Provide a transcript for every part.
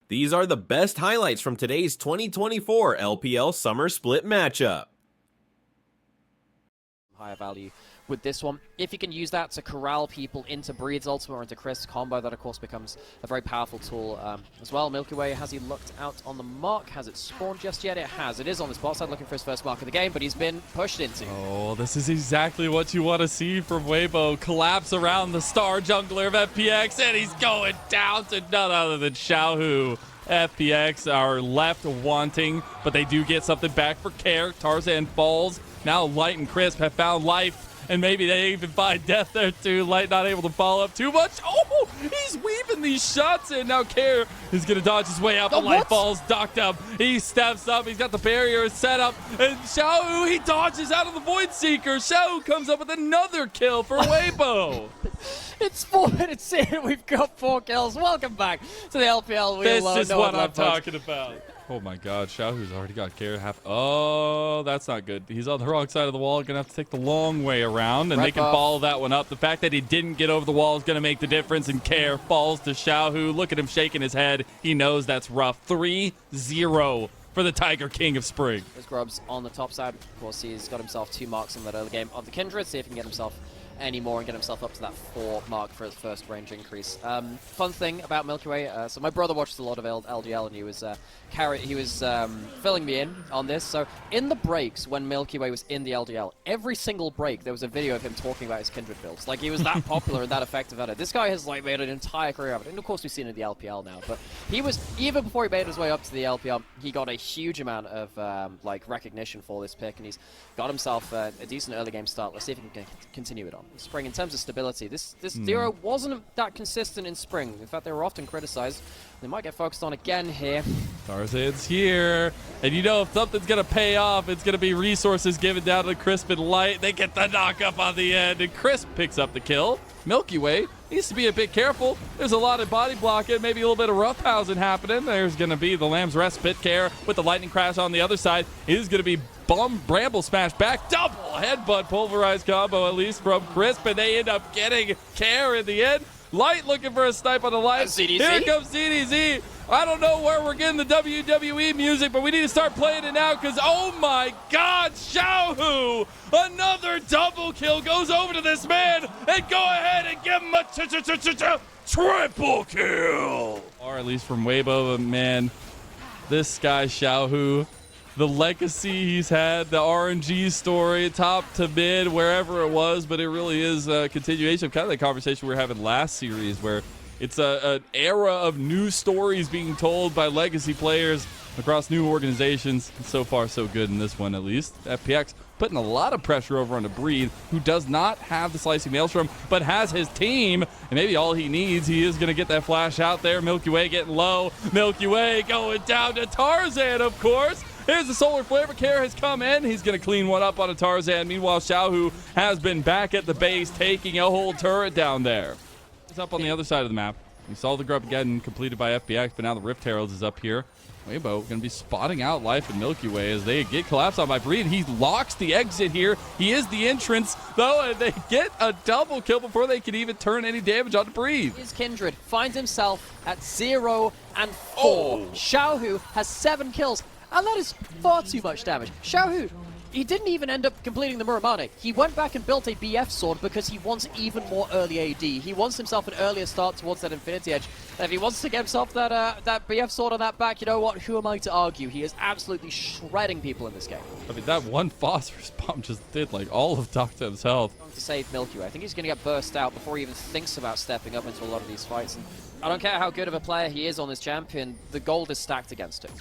These are the best highlights from today's 2024 LPL Summer Split matchup. Higher value with this one. If you can use that to corral people into Breed's ultimate or into Chris' combo, that of course becomes a very powerful tool as well. Milky Way, has he looked out on the mark? Has it spawned just yet? It has. It is on the spot side looking for his first mark of the game, but he's been pushed into. Oh, this is exactly what you want to see from Weibo. Collapse around the star jungler of FPX, and he's going down to none other than Xiaohu. FPX are left wanting, but they do get something back for care. Tarzan falls. Now Light and Crisp have found life, and maybe they even find death there too. Light not able to follow up too much. Oh, he's weaving these shots in. Now Care is going to dodge his way out, but Light falls, docked up. He steps up. He's got the barrier set up, and Xiaohu, he dodges out of the Void Seeker. Xiaohu comes up with another kill for Weibo. It's 4 minutes in. We've got 4 kills. Welcome back to the LPL. This is what I'm talking about. Oh my god, Xiaohu's already got Care half. Oh, that's not good. He's on the wrong side of the wall. Gonna have to take the long way around, and they can follow that one up. The fact that he didn't get over the wall is gonna make the difference, and Care falls to Xiaohu. Look at him shaking his head. He knows that's rough. 3-0 for the Tiger King of Spring. There's Grubs on the top side. Of course, he's got himself 2 marks in that early game of the Kindred. See if he can get himself any more and get himself up to that 4 mark for his first range increase. Fun thing about Milky Way, so my brother watches a lot of LDL, and he was filling me in on this. So in the breaks when Milky Way was in the LDL, every single break there was a video of him talking about his Kindred builds. Like, he was that popular and that effective at it. This guy has like made an entire career of it, and of course we've seen it in the LPL now. But he was, even before he made his way up to the LPL, he got a huge amount of like recognition for this pick, and he's got himself a decent early game start. Let's see if he can continue it on. Spring, in terms of stability, this duo wasn't that consistent in Spring. In fact, they were often criticized. They might get focused on again here. Tarzan's here, and you know if something's gonna pay off, it's gonna be resources given down to Crisp and Light. They get the knock up on the end, and Crisp picks up the kill. Milky Way needs to be a bit careful. There's a lot of body blocking, maybe a little bit of roughhousing happening. There's gonna be the Lamb's Respite Care with the Lightning Crash on the other side. It is gonna be Bramble Smash back, double headbutt pulverized combo at least from Crisp, and they end up getting Care in the end. Light looking for a snipe on the Light. Here comes CDZ. I don't know where we're getting the WWE music, but we need to start playing it now because, oh my god, Xiaohu! Another double kill goes over to this man, and go ahead and give him a triple kill! Or at least from Weibo, but man, this guy Xiaohu, the legacy he's had, the RNG story, top to mid, wherever it was, but it really is a continuation of kind of the conversation we were having last series, where it's an era of new stories being told by legacy players across new organizations. So far, so good in this one, at least. FPX putting a lot of pressure over on the Breed, who does not have the Slicing Maelstrom, but has his team, and maybe all he needs, he is going to get that flash out there. Milky Way getting low. Milky Way going down to Tarzan, of course. Here's the Solar Flare. Care has come in. He's going to clean one up on a Tarzan. Meanwhile, Xiaohu has been back at the base, taking a whole turret down there. It's up on the other side of the map. We saw the grub again completed by FPX, but now the Rift Herald is up here. Weibo going to be spotting out Life and Milky Way as they get collapsed on by Breed. He locks the exit here. He is the entrance, though, and they get a double kill before they can even turn any damage on Breed. His Kindred finds himself at 0 and 4. Xiaohu has 7 kills. And that is far too much damage. Xiaohu, he didn't even end up completing the Muramane. He went back and built a BF sword because he wants even more early AD. He wants himself an earlier start towards that Infinity Edge. And if he wants to get himself that BF sword on that back, you know what? Who am I to argue? He is absolutely shredding people in this game. I mean, that one phosphorus bomb just did like all of Doctor's health. To save Milky Way. I think he's going to get burst out before he even thinks about stepping up into a lot of these fights. And I don't care how good of a player he is on this champion, the gold is stacked against him.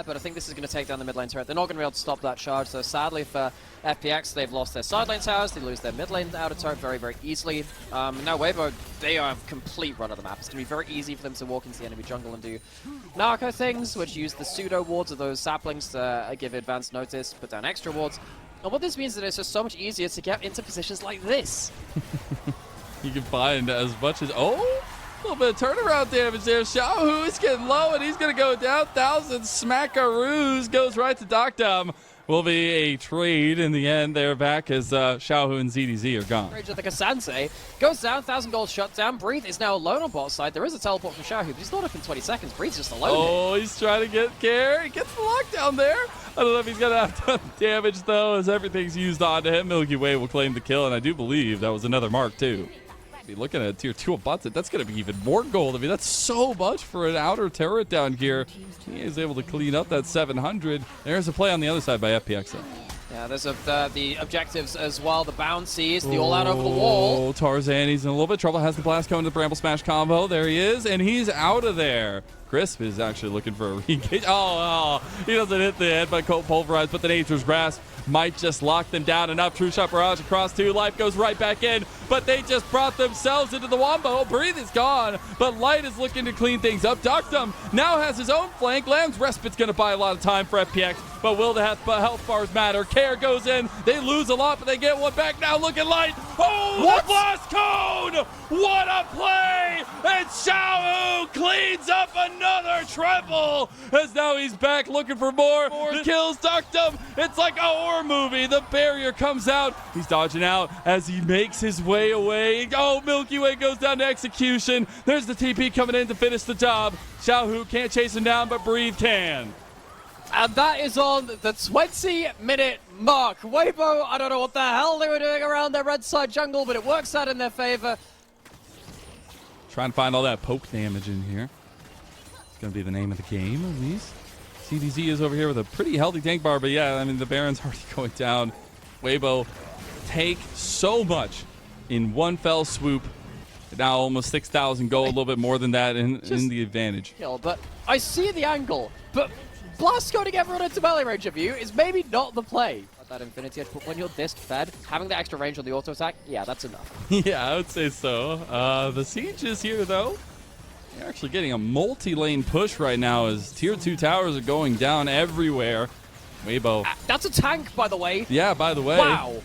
But I think this is going to take down the mid lane turret. They're not going to be able to stop that charge, so sadly for FPX, they've lost their side lane towers, they lose their mid lane outer turret very, very easily. Now Weibo, they are complete run of the map. It's going to be very easy for them to walk into the enemy jungle and do narco things, which use the pseudo wards of those saplings to give advanced notice, put down extra wards. And what this means is that it's just so much easier to get into positions like this. You can find as much as... Oh! A little bit of turnaround damage there. Xiaohu is getting low, and he's going to go down. 1,000 smackaroos goes right to Doctum. will be a trade in the end. They're back as Xiaohu and ZDZ are gone. Rage of the Kasante goes down, 1,000 gold shut down. Breathe is now alone on bot side. There is a teleport from Xiaohu, but he's not up in 20 seconds. Breathe's just alone. Oh, he's trying to get care. He gets the lockdown there. I don't know if he's going to have done damage, though, as everything's used onto him. Milky Way will claim the kill, and I do believe that was another mark, too. Be looking at tier 2 of Button, that's going to be even more gold. I mean, that's so much for an outer turret down here. He is able to clean up that 700. There's a play on the other side by FPX, though. Yeah, there's the objectives as well. The bouncies, the all-out over the wall. Oh, Tarzan, he's in a little bit of trouble. Has the blast coming to the Bramble Smash combo. There he is, and he's out of there. Crisp is actually looking for a re-engage. Oh, he doesn't hit the head by Cold Pulverize, but the Nature's Grasp might just lock them down enough. True Shot Barrage across 2. Life goes right back in, but they just brought themselves into the Wombo. Breathe is gone, but Light is looking to clean things up. Duckdom now has his own flank. Lamb's Respite's going to buy a lot of time for FPX, but will the health bars matter? Care goes in. They lose a lot, but they get one back now. Look at Light. Oh, what? The blast cone! What a play! And Xiaohu cleans up another triple, as now he's back looking for more kills. Duckdom. It's like a horror movie. The barrier comes out. He's dodging out as he makes his way away. Oh, Milky Way goes down to execution. There's the TP coming in to finish the job. Xiaohu can't chase him down, but Breathe can. And that is on the 20-minute mark. Weibo, I don't know what the hell they were doing around their red side jungle, but it works out in their favor. Trying to find all that poke damage in here. It's going to be the name of the game, at least. CDZ is over here with a pretty healthy tank bar, but yeah, I mean, the Baron's already going down. Weibo take so much in one fell swoop. Now almost 6,000 gold, a little bit more than that in the advantage. Kill, but I see the angle, but Blast going to get everyone into melee range of you is maybe not the play. That Infinity Edge, but when you're this fed, having the extra range on the auto attack, yeah, that's enough. Yeah, I would say so. The Siege is here, though. They're actually getting a multi-lane push right now as tier 2 towers are going down everywhere. Weibo. That's a tank, by the way. Yeah, by the way. Wow.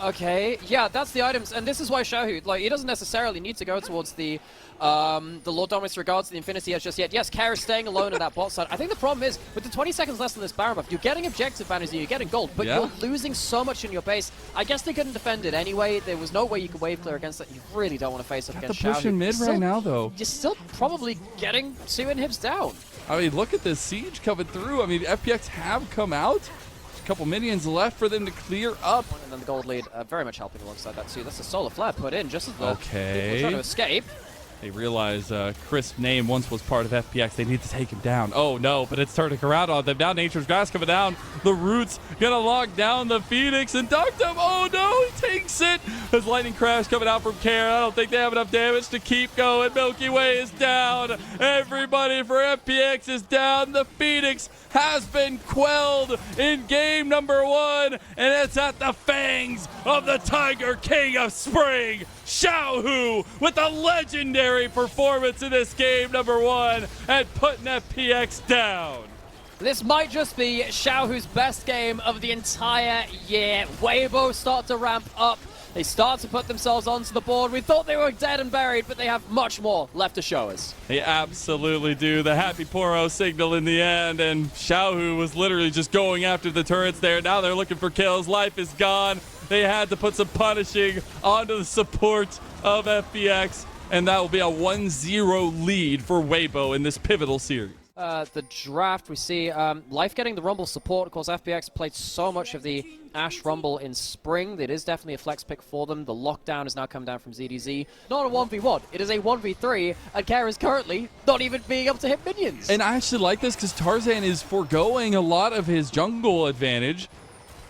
Okay, yeah, that's the items, and this is why Xiaohu, like, he doesn't necessarily need to go towards the Lord Dominus regards to the Infinity Edge just yet. Yes, Care is staying alone at that bot side. I think the problem is, with the 20 seconds less than this Baron buff, you're getting objective banners and you're getting gold, but you're losing so much in your base. I guess they couldn't defend it anyway. There was no way you could wave clear against that. You really don't want to face up against Xiaohu. The push in mid right now, though. You're still probably getting 2 inhibs down. I mean, look at this Siege coming through. I mean, FPX have come out. There's a couple minions left for them to clear up. And then the gold lead very much helping alongside that too. That's a solar flare put in just as the people okay. trying to escape. They realize Crisp name once was part of FPX. They need to take him down. Oh, no, but it's turning around on them. Now Nature's Grass coming down. The Roots going to lock down the Phoenix and Duckdom. Oh, no, he takes it. There's Lightning Crash coming out from Care. I don't think they have enough damage to keep going. Milky Way is down. Everybody for FPX is down. The Phoenix has been quelled in game number 1, and it's at the fangs of the Tiger King of Spring, Xiaohu, with a legendary performance in this game number 1 and putting FPX down. This might just be Xiaohu's best game of the entire year. Weibo start to ramp up. They start to put themselves onto the board. We thought they were dead and buried, but they have much more left to show us. They absolutely do. The Happy Poro signal in the end, and Xiaohu was literally just going after the turrets there. Now they're looking for kills. Life is gone. They had to put some punishing onto the support of FPX, and that will be a 1-0 lead for Weibo in this pivotal series. The draft, we see Life getting the Rumble support. Of course, FPX played so much of the Ashe Rumble in spring. It is definitely a flex pick for them. The lockdown has now come down from ZDZ. Not a 1v1, it is a 1v3, and Care is currently not even being able to hit minions. And I actually like this because Tarzan is foregoing a lot of his jungle advantage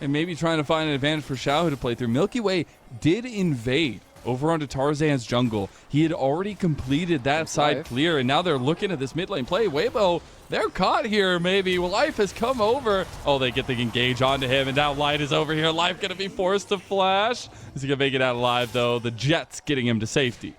and maybe trying to find an advantage for Xiaohu to play through. Milky Way did invade over onto Tarzan's jungle. He had already completed that side clear, and now they're looking at this mid lane play. Weibo, they're caught here, maybe. Well, Life has come over. Oh, they get the engage onto him, and now Light is over here. Life going to be forced to flash. Is he going to make it out alive, though? The Jets getting him to safety.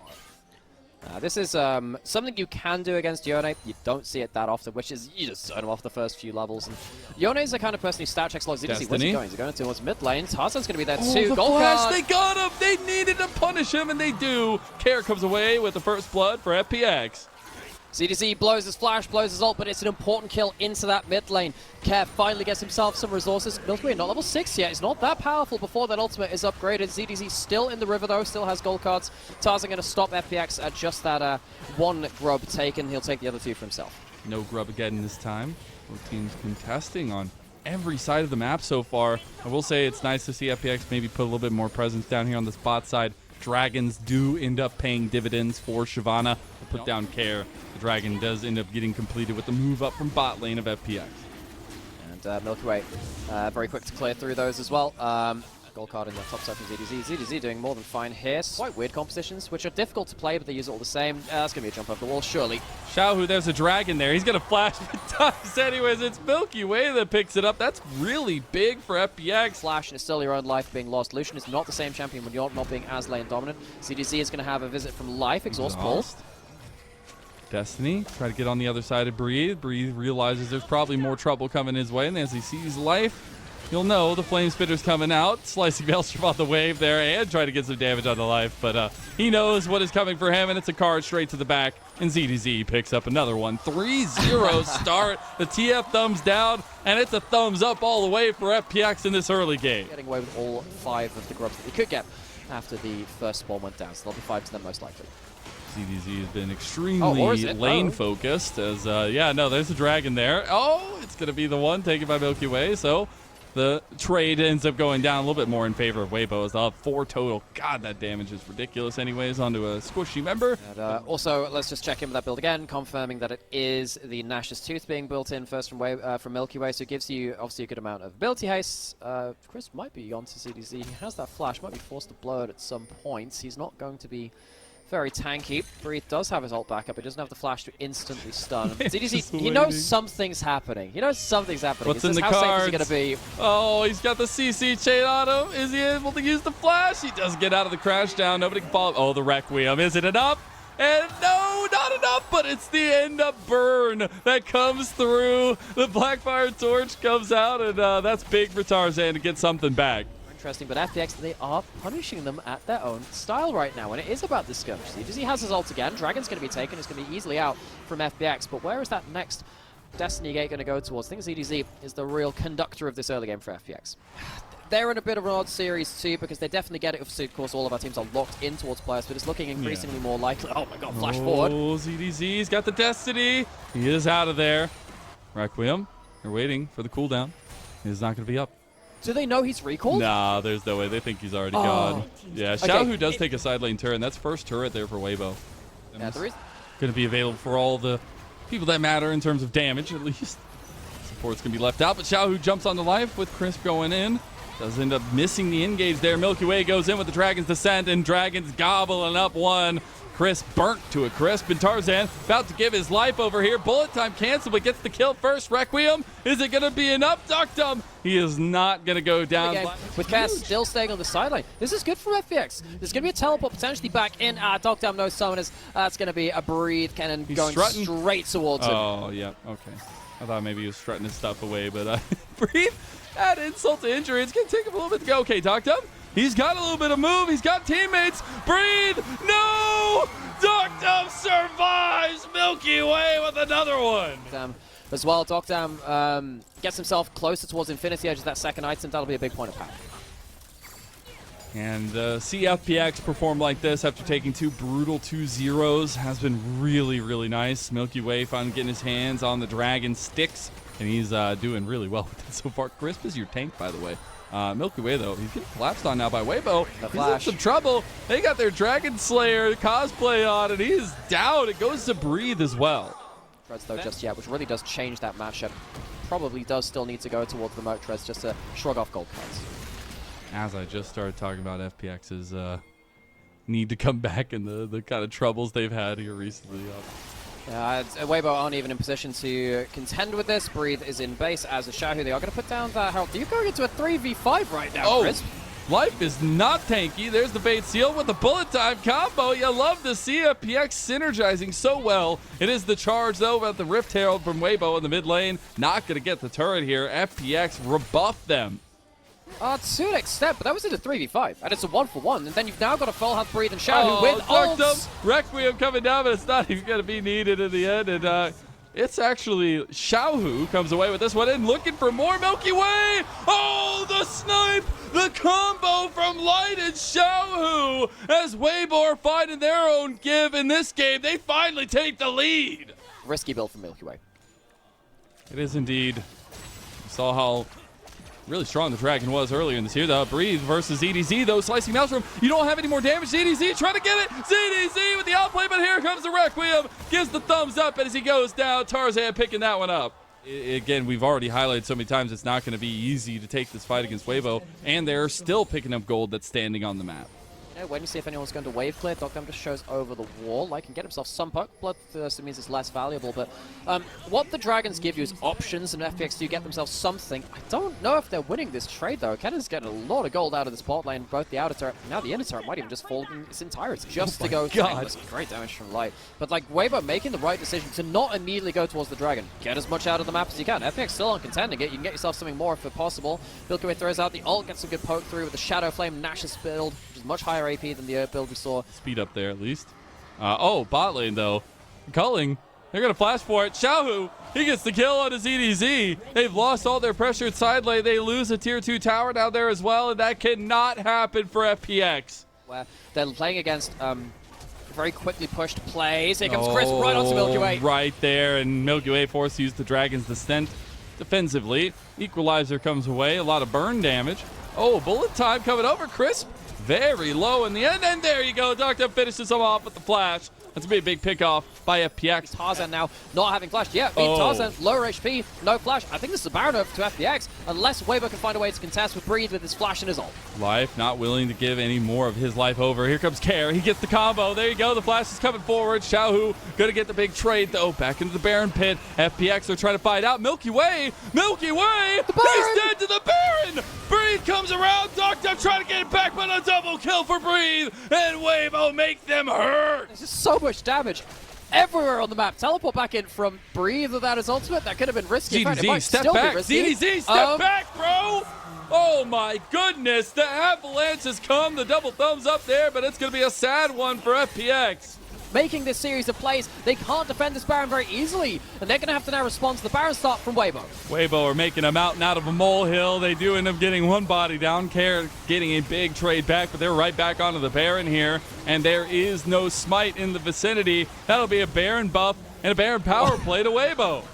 This is something you can do against Yone. You don't see it that often, which is you just zone him off the first few levels. And Yone's the kind of person who stat checks lots. Where's he going? He's going towards mid lane. Tarzan's going to be there too. The flash, they got him! They needed to punish him, and they do. Care comes away with the first blood for FPX. ZDZ blows his flash, blows his ult, but it's an important kill into that mid lane. Kev finally gets himself some resources. Milky Way not level 6 yet. He's not that powerful before that ultimate is upgraded. ZDZ still in the river though, still has gold cards. Tarzan going to stop FPX at just that one grub taken. He'll take the other 2 for himself. No grub again this time. Both teams contesting on every side of the map so far. I will say it's nice to see FPX maybe put a little bit more presence down here on the spot side. Dragons do end up paying dividends for Shyvana to put down care. The Dragon does end up getting completed with the move up from bot lane of FPX. And Milky Way very quick to clear through those as well. Gold card in the top side from ZDZ. ZDZ doing more than fine here. Quite weird compositions, which are difficult to play, but they use it all the same. That's going to be a jump over the wall, surely. Xiaohu, there's a dragon there. He's going to flash for times anyways. It's Milky Way that picks it up. That's really big for FPX. Flash, and it's still your own life being lost. Lucian is not the same champion when you're not being as lane dominant. ZDZ is going to have a visit from Life. Exhaust pull. Destiny, try to get on the other side of Breathe. Breathe realizes there's probably more trouble coming his way, and as he sees Life, you'll know the Flame Spitter's coming out. Slicing Maelstrom on the wave there and try to get some damage on the Life, but he knows what is coming for him, and it's a card straight to the back, and ZDZ picks up another one. 3-0 start. The TF thumbs down, and it's a thumbs up all the way for FPX in this early game. Getting away with all 5 of the grubs that he could get after the first spawn went down, so there'll be 5 to them most likely. ZDZ has been extremely lane-focused as, yeah, no, there's a dragon there. Oh, it's going to be the one taken by Milky Way, so the trade ends up going down a little bit more in favor of Weibo as they'll have 4 total. God, that damage is ridiculous anyways onto a squishy member. And, also, let's just check in with that build again, confirming that it is the Nash's Tooth being built in first from Milky Way, so it gives you obviously a good amount of ability haste. Chris might be onto ZDZ. He has that flash, might be forced to blow it at some point. He's not going to be very tanky. Breathe does have his ult back up. He doesn't have the flash to instantly stun. ZDZ, he knows something's happening. He knows something's happening. What's in the cards? How safe is he going to be? Oh, he's got the CC chain on him. Is he able to use the flash? He does get out of the crash down. Nobody can follow. Oh, the Requiem. Is it enough? And no, not enough, but it's the end up burn that comes through. The Blackfire Torch comes out, and that's big for Tarzan to get something back. Interesting, but FPX, they are punishing them at their own style right now, and it is about this skirmish. ZDZ has his ult again. Dragon's going to be taken. It's going to be easily out from FPX, but where is that next Destiny Gate going to go towards? I think ZDZ is the real conductor of this early game for FPX. They're in a bit of an odd series too, because they definitely get it. Of course, all of our teams are locked in towards players, but it's looking increasingly more likely. Oh my god, flash forward. Oh, ZDZ's got the Destiny. He is out of there. Requiem, they're waiting for the cooldown. He's not going to be up. Do they know he's recalled? Nah, there's no way. They think he's already gone. Yeah, Xiaohu does take a side lane turret. That's first turret there for Weibo. Yeah, going to be available for all the people that matter in terms of damage, at least. Support's going to be left out, but Xiaohu jumps on the Life with Crisp going in. Does end up missing the engage there. Milky Way goes in with the Dragon's Descent, and Dragon's gobbling up one. Crisp burnt to a crisp, and Tarzan about to give his life over here. Bullet time canceled, but gets the kill first. Requiem, is it going to be enough? Duckdom, he is not going to go down. With Cass still staying on the sideline. This is good for FPX. There's going to be a teleport potentially back in. Duckdom, no summoners. That's going to be a Breathe cannon going straight towards him. Oh, yeah, okay. I thought maybe he was strutting his stuff away, but Breathe, add insult to injury. It's going to take him a little bit to go. Okay, Duckdom. He's got a little bit of move. He's got teammates. Breathe. No! Duckdom survives. Milky Way with another one. As well, Duckdom gets himself closer towards Infinity Edge as that second item. That'll be a big point of power. And see FPX perform like this after taking 2 brutal 2-0s has been really, really nice. Milky Way finally getting his hands on the Dragon Sticks, and he's doing really well with it so far. Crisp is your tank, by the way. Milky Way, though, he's getting collapsed on now by Weibo. He's in some trouble. They got their Dragon Slayer cosplay on, and he is down. It goes to Breathe as well. Treads, though, just yet, which really does change that matchup. Probably does still need to go towards the Moat Treads just to shrug off gold cards. As I just started talking about FPX's need to come back and the kind of troubles they've had here recently. Weibo aren't even in position to contend with this. Breathe is in base as a Xiaohu. They are going to put down that Herald. You're going into a 3v5 right now, Chris. Life is not tanky. There's the bait seal with the bullet time combo. You love to see FPX synergizing so well. It is the charge, though, about the Rift Herald from Weibo in the mid lane. Not going to get the turret here. FPX rebuff them. To an extent, but that was in a 3v5, and it's a 1-for-1, and then you've now got a full health Breathe and Shadow with ults. Requiem coming down, but it's not even going to be needed in the end, and it's actually Xiaohu comes away with this one and looking for more Milky Way. Oh, the snipe, the combo from Light and Xiaohu as Weibo are finding their own give in this game. They finally take the lead. Risky build from Milky Way. It is indeed. You saw how really strong the Dragon was earlier in this year. The Breathe versus ZDZ, though, slicing Maelstrom. You don't have any more damage. ZDZ trying to get it. ZDZ with the outplay, but here comes the Requiem. Gives the thumbs up as he goes down. Tarzan picking that one up. Again, we've already highlighted so many times it's not going to be easy to take this fight against Weibo, and they're still picking up gold that's standing on the map. When you see if anyone's going to wave clear, Dr. just shows over the wall. Like, can get himself some poke. Bloodthirst means it's less valuable, but what the Dragons give you is options, and FPX do get themselves something. I don't know if they're winning this trade, though. Cannon's getting a lot of gold out of this bot lane, both the outer turret, now the inner turret might even just fall in its entirety just to go. That's great damage from Light. But, like, Weibo making the right decision to not immediately go towards the Dragon. Get as much out of the map as you can. FPX still on contending it. You can get yourself something more if possible. Milky Way throws out the ult, gets some good poke through with the Shadow Flame Nash's build, which is much higher AP than the build we saw. Speed up there at least. Bot lane though. Culling, they're going to flash for it. Xiaohu, he gets the kill on his EDZ. They've lost all their pressure at side lane. They lose a tier 2 tower down there as well, and that cannot happen for FPX. Where they're playing against very quickly pushed plays. Here comes Chris right onto Milky Way. Right there, and Milky Way forced to use the Dragon's Descent defensively. Equalizer comes away, a lot of burn damage. Bullet time coming over. Crisp very low in the end, and there you go. Doctor finishes him off with the flash. That's going to be a big pick-off by FPX. Tarzan now not having flash. Yeah, Tarzan, lower HP, no flash. I think this is a Baron over to FPX, unless Weibo can find a way to contest with Breathe with his flash and his ult. Life not willing to give any more of his life over. Here comes Care. He gets the combo. There you go. The flash is coming forward. Xiaohu going to get the big trade, though. Back into the Baron pit. FPX are trying to fight out. Milky Way! Milky Way! He's dead to the Baron! Breathe comes around. Doctor trying to get it back, but a double kill for Breathe. And Weibo make them hurt. This is so much damage everywhere on the map. Teleport back in from Breathe without his ultimate. That could have been risky. ZDZ, step back. ZDZ, step back, bro. Oh my goodness. The avalanche has come. The double thumbs up there, but it's going to be a sad one for FPX. Making this series of plays, they can't defend this Baron very easily, and they're going to have to now respond to the Baron start from Weibo. Weibo are making a mountain out of a molehill. They do end up getting one body down. Care getting a big trade back, but they're right back onto the Baron here, and there is no smite in the vicinity. That'll be a Baron buff and a Baron power play to Weibo.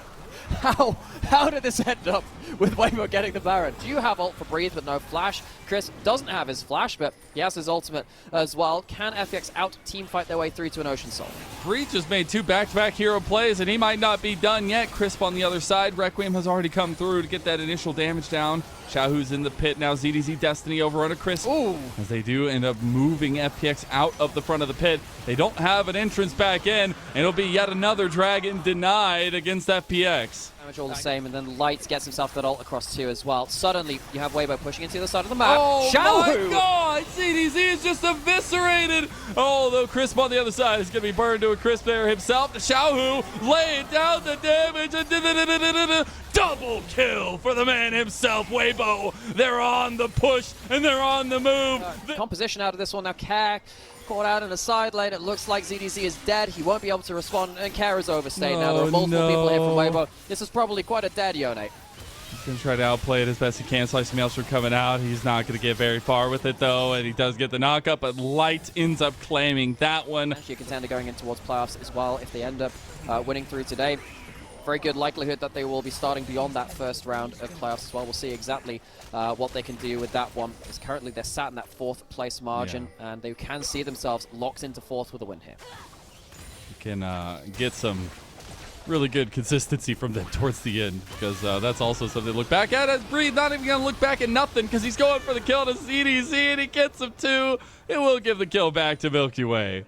How did this end up with Weibo getting the Baron? Do you have ult for Breathe but no flash? Chris doesn't have his flash, but he has his ultimate as well. Can FPX out team fight their way through to an Ocean Soul? Breathe just made 2 back-to-back hero plays, and he might not be done yet. Crisp on the other side. Requiem has already come through to get that initial damage down. Xiaohu's in the pit now. ZDZ Destiny over on a Crisp. Ooh. As they do end up moving FPX out of the front of the pit. They don't have an entrance back in, and it'll be yet another Dragon denied against FPX. Damage all the same, and then Light gets himself that ult across 2 as well. Suddenly, you have Weibo pushing into the side of the map. Oh Xiaohu! My God! ZDZ is just eviscerated. Though Crisp on the other side is going to be burned to a Crisp there himself. Xiaohu laying down the damage. Double kill for the man himself, Weibo. They're on the push, and they're on the move. Composition out of this one now. Care caught out in the side lane. It looks like ZDZ is dead. He won't be able to respond, and Care is overstayed now. There are multiple people here from Weibo. This is probably quite a dead Yone. He's going to try to outplay it as best he can. Slice Maelstrom coming out. He's not going to get very far with it, though, and he does get the knockup, but Light ends up claiming that one. Actually a contender going in towards playoffs as well if they end up winning through today. Very good likelihood that they will be starting beyond that first round of playoffs as well. We'll see exactly what they can do with that one. Because currently they're sat in that 4th place margin, and they can see themselves locked into 4th with a win here. You can get some really good consistency from them towards the end, because that's also something to look back at. As Breathe not even going to look back at nothing, because he's going for the kill to ZDZ, and he gets him too. It will give the kill back to Milky Way.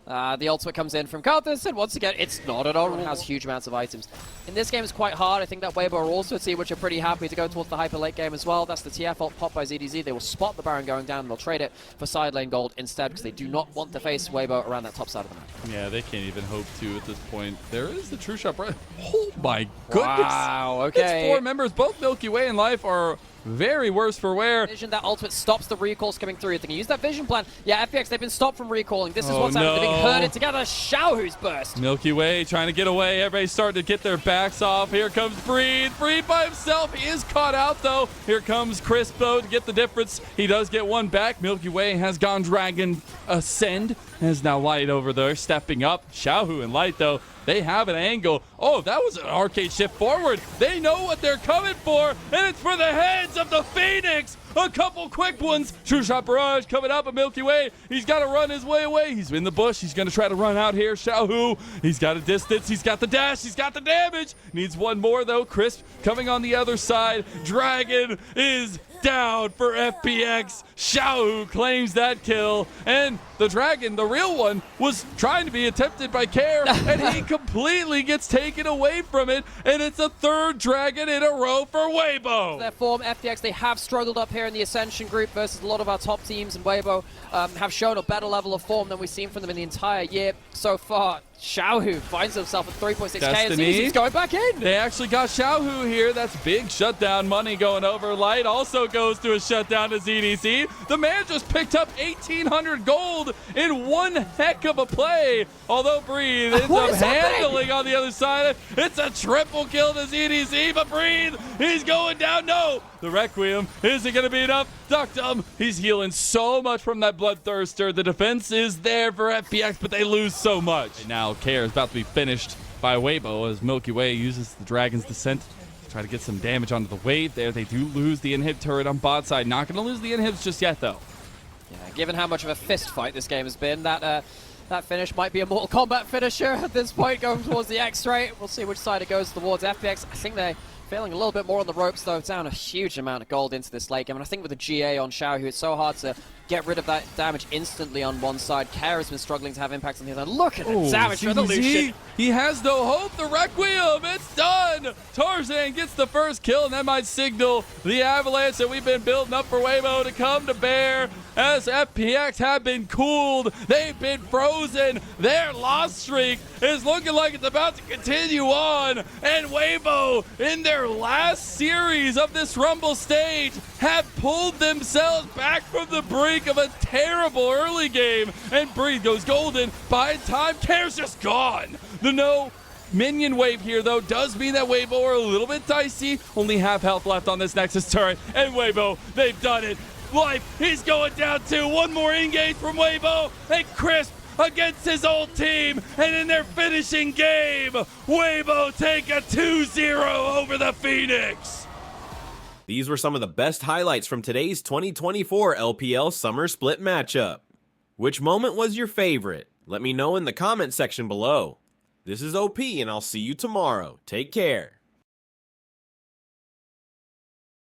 The ultimate comes in from Karthus, and once again, it's not at all. It has huge amounts of items. In this game, it's quite hard. I think that Weibo are also a team which are pretty happy to go towards the hyper late game as well. That's the TF ult pop by ZDZ. They will spot the Baron going down and they'll trade it for side lane gold instead because they do not want to face Weibo around that top side of the map. Yeah, they can't even hope to at this point. There is the true shot. Oh my goodness. Wow, okay. It's 4 members. Both Milky Way and Life are very worse for wear. Vision, that ultimate stops the recalls coming through. They can use that vision plan. Yeah, FPX, they've been stopped from recalling. This is what's happening. They're being herded together. Xiaohu's burst. Milky Way trying to get away. Everybody's starting to get their backs off. Here comes Breed. Breed by himself. He is caught out, though. Here comes Crisp, though, to get the difference. He does get one back. Milky Way has gone Dragon Ascend. Has now Light over there, stepping up. Xiaohu and Light, though, they have an angle. Oh, that was an arcade shift forward. They know what they're coming for, and it's for the heads of the Phoenix. A couple quick ones. True shot barrage coming up, a Milky Way. He's got to run his way away. He's in the bush. He's going to try to run out here. Xiaohu, he's got a distance. He's got the dash. He's got the damage. Needs one more, though. Crisp coming on the other side. Dragon is down for FPX. Xiaohu claims that kill, and the Dragon, the real one, was trying to be attempted by Care, and he completely gets taken away from it, and it's a 3rd Dragon in a row for Weibo. Their form, FPX, they have struggled up here in the Ascension group versus a lot of our top teams, and Weibo have shown a better level of form than we've seen from them in the entire year so far. Xiaohu finds himself at 3.6k and he's going back in. They actually got Xiaohu here. That's big shutdown money going over. Light also goes to a shutdown to ZDC. The man just picked up 1,800 gold in one heck of a play. Although Breathe ends up handling on the other side. It's a triple kill to ZDC, but Breathe, he's going down. No, the Requiem isn't going to be enough. Ducked him. He's healing so much from that Bloodthirster. The defense is there for FPX, but they lose so much. And now Care is about to be finished by Weibo as Milky Way uses the Dragon's Descent to try to get some damage onto the wave there. They do lose the inhib turret on bot side. Not going to lose the inhibs just yet, though. Yeah, given how much of a fist fight this game has been, that finish might be a Mortal Kombat finisher at this point, going towards the X-ray. We'll see which side it goes towards. FPX, I think they're feeling a little bit more on the ropes, though. Down a huge amount of gold into this late game, and I think with the GA on Xiaohu, it's so hard to get rid of that damage instantly on one side. Care has been struggling to have impact on the other. Look at the damage for the Lucian. He has no hope. The Requiem, it's done. Tarzan gets the first kill, and that might signal the avalanche that we've been building up for Weibo to come to bear. As FPX have been cooled, they've been frozen. Their loss streak is looking like it's about to continue on. And Weibo, in their last series of this Rumble stage, have pulled themselves back from the brink of a terrible early game. And Breathe goes golden. By time, Care's just gone. The no minion wave here, though, does mean that Weibo are a little bit dicey. Only half health left on this Nexus turret. And Weibo, they've done it. Life, he's going down too. One more engage from Weibo, and Crisp against his old team, and in their finishing game, Weibo take a 2-0 over the Phoenix. These were some of the best highlights from today's 2024 LPL Summer Split matchup. Which moment was your favorite? Let me know in the comment section below. This is OP, and I'll see you tomorrow. Take care.